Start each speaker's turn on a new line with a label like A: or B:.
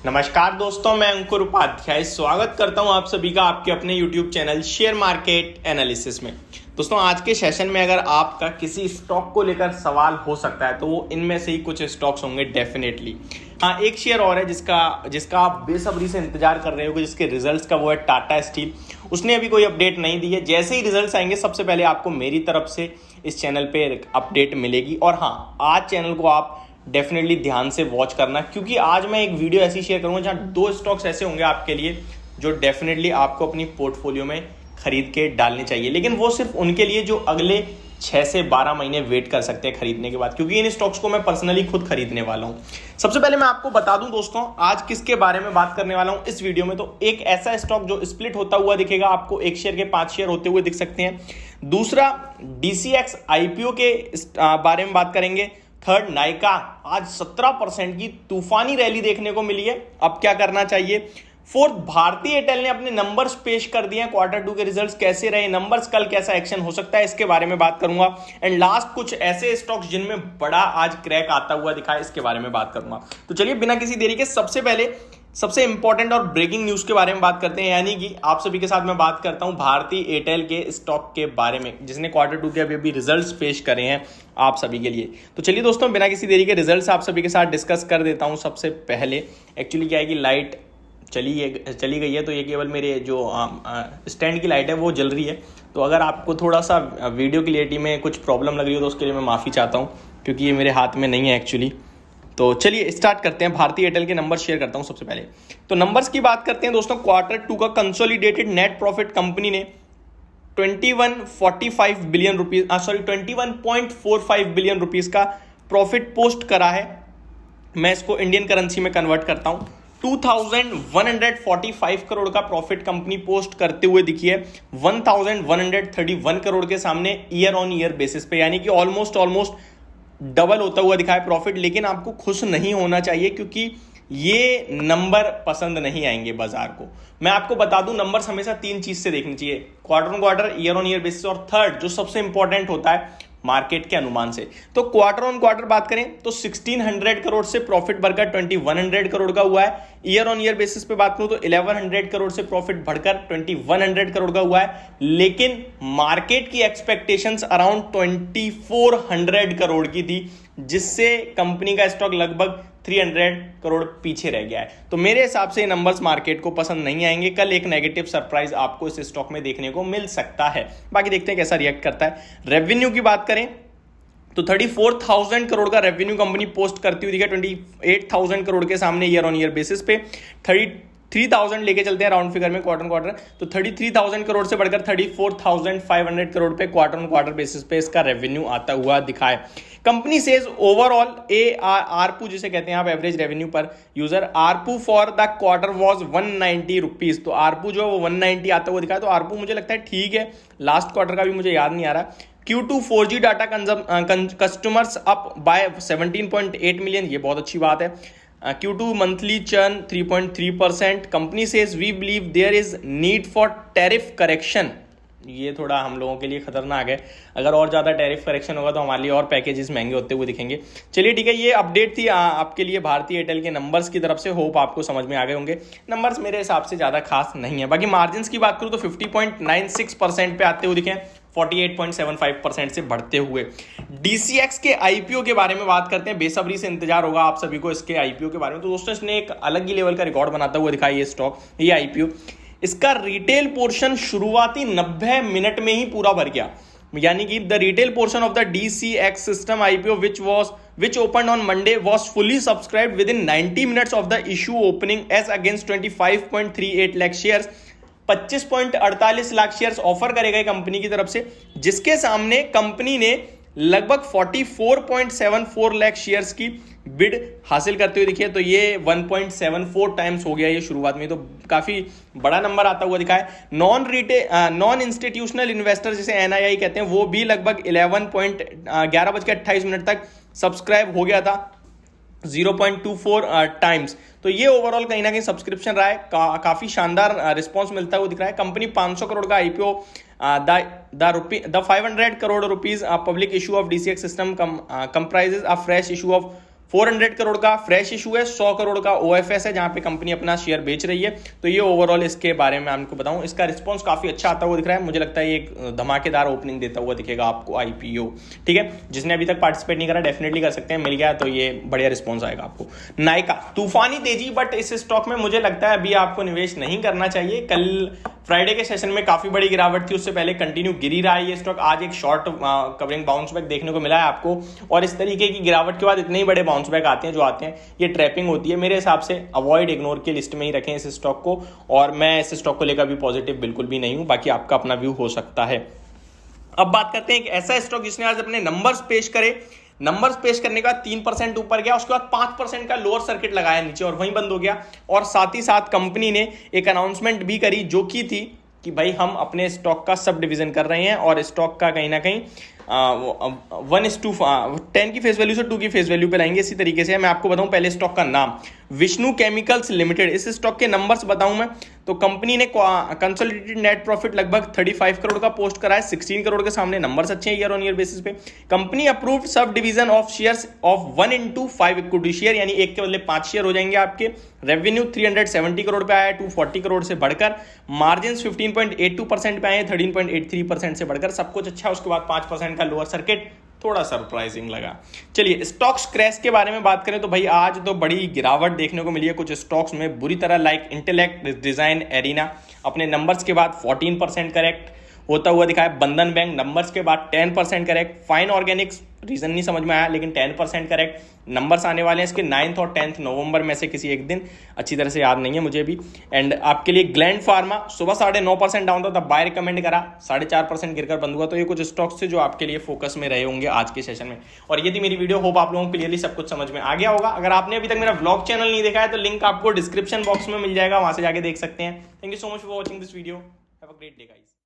A: नमस्कार दोस्तों, मैं अंकुर उपाध्याय स्वागत करता हूं आप सभी का आपके अपने YouTube channel share market analysis में। दोस्तों, आज के सेशन में अगर आपका किसी स्टॉक को लेकर सवाल हो सकता है तो वो इनमें से ही कुछ स्टॉक्स होंगे डेफिनेटली। हाँ, एक शेयर और है जिसका आप बेसब्री से इंतजार कर रहे हो जिसके रिजल्ट्स का, वो है टाटा स्टील। उसने अभी कोई अपडेट नहीं दी है। जैसे ही रिजल्ट्स आएंगे सबसे पहले आपको मेरी तरफ से इस चैनल पे अपडेट मिलेगी। और हाँ, आज चैनल को आप डेफिनेटली ध्यान से वॉच करना, क्योंकि आज मैं एक वीडियो ऐसी शेयर करूंगा जहां दो स्टॉक्स ऐसे होंगे आपके लिए जो डेफिनेटली आपको अपनी पोर्टफोलियो में खरीद के डालने चाहिए। लेकिन वो सिर्फ उनके लिए जो अगले 6 से 12 महीने वेट कर सकते हैं खरीदने के बाद, क्योंकि इन स्टॉक्स को मैं पर्सनली खुद खरीदने वाला हूं। सबसे पहले मैं आपको बता दूं दोस्तों, आज किसके बारे में बात करने वाला हूं इस वीडियो में। तो एक ऐसा स्टॉक जो स्प्लिट होता हुआ दिखेगा आपको, एक शेयर के 5 शेयर होते हुए दिख सकते हैं। दूसरा, DCX IPO के बारे में बात करेंगे। थर्ड, नायका। आज 17% की तूफानी रैली देखने को मिली है, अब क्या करना चाहिए। फोर्थ, भारती एयरटेल ने अपने नंबर्स पेश कर दिए हैं। Q2 के रिजल्ट्स कैसे रहे, नंबर्स कल कैसा एक्शन हो सकता है, इसके बारे में बात करूंगा। एंड लास्ट, कुछ ऐसे स्टॉक्स जिनमें बड़ा आज क्रैक आता हुआ दिखा है, इसके बारे में बात करूंगा। तो चलिए बिना किसी देरी के सबसे पहले सबसे इंपॉर्टेंट और ब्रेकिंग न्यूज के बारे में बात करते हैं, यानी कि आप सभी के साथ मैं बात करता हूं भारती एयरटेल के स्टॉक के बारे में, जिसने Q2 के अभी रिजल्ट्स पेश करे हैं आप सभी के लिए। तो चलिए दोस्तों, बिना किसी देरी के रिजल्ट्स आप सभी के साथ डिस्कस कर देता हूं। सबसे पहले एक्चुअली क्या है कि लाइट चली गई है, तो ये केवल मेरे जो स्टैंड की लाइट है वो जल रही है। तो अगर आपको थोड़ा सा वीडियो क्लियरिटी में कुछ प्रॉब्लम लग रही हो तो उसके लिए मैं माफ़ी चाहता हूँ, क्योंकि ये मेरे हाथ में नहीं है एक्चुअली। तो चलिए स्टार्ट करते हैं। भारती एयरटेल के नंबर शेयर करता हूं सबसे पहले। तो नंबर्स की बात करते हैं दोस्तों। Q2 का कंसोलिडेटेड नेट प्रॉफिट कंपनी ने 21.45 बिलियन रुपीस का प्रॉफिट पोस्ट करा है। मैं इसको इंडियन करेंसी में कन्वर्ट करता हूं। 2145 करोड़ का प्रॉफिट कंपनी पोस्ट करते हुए दिखी है 1131 करोड़ के सामने ईयर ऑन ईयर बेसिस पे, यानी कि ऑलमोस्ट डबल होता हुआ दिखा है प्रॉफिट। लेकिन आपको खुश नहीं होना चाहिए, क्योंकि ये नंबर पसंद नहीं आएंगे बाजार को। मैं आपको बता दूं, नंबर्स हमेशा 3 चीज से देखनी चाहिए: quarter on quarter, year on year basis, और थर्ड जो सबसे इंपॉर्टेंट होता है मार्केट के अनुमान से। तो क्वार्टर ऑन क्वार्टर बात करें तो 1600 करोड़ से प्रॉफिट बढ़कर 2100 करोड़ का हुआ है। ईयर ऑन ईयर बेसिस पे बात करूं तो 1100 करोड़ से प्रॉफिट बढ़कर 2100 करोड़ का हुआ है। लेकिन मार्केट की एक्सपेक्टेशंस अराउंड 2400 करोड़ की थी, जिससे कंपनी का स्टॉक लगभग 300 करोड़ पीछे रह गया है। तो मेरे हिसाब से ये नंबर्स मार्केट को पसंद नहीं आएंगे। कल एक नेगेटिव सरप्राइज आपको इस स्टॉक में देखने को मिल सकता है। बाकी देखते हैं कैसा रिएक्ट करता है। रेवेन्यू की बात करें तो 34,000 करोड़ का रेवेन्यू कंपनी पोस्ट करती हुई दिखा 28,000 करोड़ के सामने ईयर ऑन ईयर बेसिस पे। 33,000 लेके चलते हैं राउंड फिगर में क्वार्टर ऑन क्वार्टर, तो 33,000 करोड़ से बढ़कर 34,500 करोड़ पे क्वार्टर ऑन क्वार्टर बेसिस पे इसका रेवेन्यू आता हुआ दिखा है। कंपनी सेज ओवरऑल आरपू जिसे कहते हैं आप, एवरेज रेवेन्यू पर user, ARPU for the quarter was 190 rupees. तो आरपू जो है वो 190 आता हुआ दिखा है। तो आरपू मुझे लगता है ठीक है, लास्ट क्वार्टर का भी मुझे याद नहीं आ रहा। Q2 4G data customers up by 17.8 million, ये बहुत अच्छी बात है। Q2 monthly churn 3.3%। Company says we believe there is need for tariff correction, ये थोड़ा हम लोगों के लिए खतरनाक है। अगर और ज़्यादा टैरिफ करेक्शन होगा तो हमारे लिए और पैकेजेस महंगे होते हुए दिखेंगे। चलिए ठीक है, ये अपडेट थी आपके लिए भारती एयरटेल के नंबर्स की तरफ से। होप आपको समझ में आ गए होंगे। नंबर्स मेरे हिसाब से ज़्यादा खास नहीं है। बाकी मार्जिन की बात करूँ तो 50.96% पे आते हुए दिखे, 48.75% से बढ़ते हुए। DCX के IPO के बारे में बात करते हैं। बेसब्री से इंतजार होगा आप सभी को इसके IPO के बारे में। तो दोस्तों, इसने एक अलग ही लेवल का रिकॉर्ड बनाता हुआ दिखाई ये स्टॉक, ये IPO। इसका रिटेल पोर्शन शुरुआती 90 मिनट में ही पूरा भर गया, यानी कि the retail portion of the DCX system IPO which opened on Monday was fully subscribed within 90 minutes of the issue opening as against 25.38 lakh shares. 25.48 lakh shares offer करे गए कंपनी की तरफ से, जिसके सामने कंपनी ने लगभग 44.74 लाख शेयर्स की बिड हासिल करते हुए दिखे। तो ये 1.74 टाइम्स हो गया ये शुरुआत में, तो काफी बड़ा नंबर आता हुआ दिखा है। नॉन इंस्टीट्यूशनल इन्वेस्टर जिसे NII कहते हैं, वो भी लगभग 11:28 तक सब्सक्राइब हो गया था, 0.24 टाइम्स। तो ये ओवरऑल कहीं ना कहीं सब्सक्रिप्शन रहा है, काफी शानदार रिस्पॉन्स मिलता हुआ दिख रहा है। कंपनी 500 करोड़ का IPO, the 500 crore rupees public issue of DCX system comprises a fresh issue of 400 crore का फ्रेश इशू है, 100 करोड़ का ओएफएस है जहां पे कंपनी अपना शेयर बेच रही है। तो ये ओवरऑल इसके बारे में आपको बताऊं, इसका रिस्पांस काफी अच्छा आता हुआ दिख रहा है। मुझे लगता है ये एक धमाकेदार ओपनिंग देता हुआ दिखेगा आपको आईपीओ। ठीक है, जिसने अभी तक पार्टिसिपेट नहीं करा डेफिनेटली कर सकते हैं, मिल गया तो ये बढ़िया रिस्पॉन्स आएगा आपको। नायका तूफानी तेजी, बट इस स्टॉक में मुझे लगता है अभी आपको निवेश नहीं करना चाहिए। कल फ्राइडे के सेशन में काफी बड़ी गिरावट थी, उससे पहले कंटिन्यू गिरी रहा है ये स्टॉक। आज एक शॉर्ट कवरिंग बाउंस बैक देखने को मिला है आपको, और इस तरीके की गिरावट के बाद इतने ही बड़े बाउंस बैक आते हैं जो आते हैं, ये ट्रैपिंग होती है। मेरे हिसाब से अवॉइड, इग्नोर की लिस्ट में ही रखें इस स्टॉक को, और मैं इस स्टॉक को लेकर भी पॉजिटिव बिल्कुल भी नहीं हूं, बाकी आपका अपना व्यू हो सकता है। अब बात करते हैं एक ऐसा स्टॉक जिसने आज अपने नंबर्स पेश करे, नंबर्स पेश करने के बाद 3% ऊपर गया, उसके बाद 5% का लोअर सर्किट लगाया नीचे और वहीं बंद हो गया। और साथ ही साथ कंपनी ने एक अनाउंसमेंट भी करी जो की थी कि भाई हम अपने स्टॉक का सब डिवीजन कर रहे हैं, और स्टॉक का कहीं ना कहीं 1:10 की फेस वैल्यू से 2 की फेस वैल्यू पे लाएंगे। इसी तरीके से मैं आपको बताऊं पहले स्टॉक का नाम, विष्णु केमिकल्स लिमिटेड। इस स्टॉक के नंबर्स बताऊं मैं तो कंपनी ने कंसोलिडेटेड नेट प्रॉफिट लगभग 35 करोड़ का पोस्ट करा है, 16 करोड़ के सामने नंबर्स अच्छे हैं ईयर ऑन ईयर बेसिस पे। Company approved sub division of shares of 1:5 equity share, यानी 1 के बदले 5 शेयर हो जाएंगे आपके। रेवेन्यू 370 करोड़ पे आया है, 240 करोड़ से बढ़कर। मार्जिन 15.82% पे आए हैं, 13.83% से बढ़कर। सब कुछ अच्छा, उसके बाद 5% का लोअर सर्किट, थोड़ा सरप्राइजिंग लगा। चलिए स्टॉक्स क्रैश के बारे में बात करें तो भाई आज तो बड़ी गिरावट देखने को मिली है कुछ स्टॉक्स में बुरी तरह, लाइक इंटेलेक्ट डिजाइन, एरिना अपने नंबर्स के बाद 14% करेक्ट होता हुआ दिखा है। बंधन बैंक नंबर्स के बाद 10% करेक्ट। फाइन ऑर्गेनिक्स रीजन नहीं समझ में आया, लेकिन 10% करेक्ट। नंबर्स आने वाले हैं इसके 9 और 10 नवंबर में से किसी एक दिन, अच्छी तरह से याद नहीं है मुझे भी। एंड आपके लिए ग्लैंड फार्मा सुबह 9.5% डाउन था, तब बाय रिकमेंड करा, 4.5% गिरकर बंद हुआ। तो ये कुछ स्टॉक्स थे जो आपके लिए फोकस में रहे होंगे आज के सेशन में। और ये थी मेरी वीडियो, होप आप लोगों को क्लियरली सब कुछ समझ में आ गया होगा। अगर आपने अभी तक मेरा व्लॉग चैनल नहीं देखा है तो लिंक आपको डिस्क्रिप्शन बॉक्स में मिल जाएगा, वहां से जाके देख सकते हैं। Thank you so much for watching this video, have a great day guys.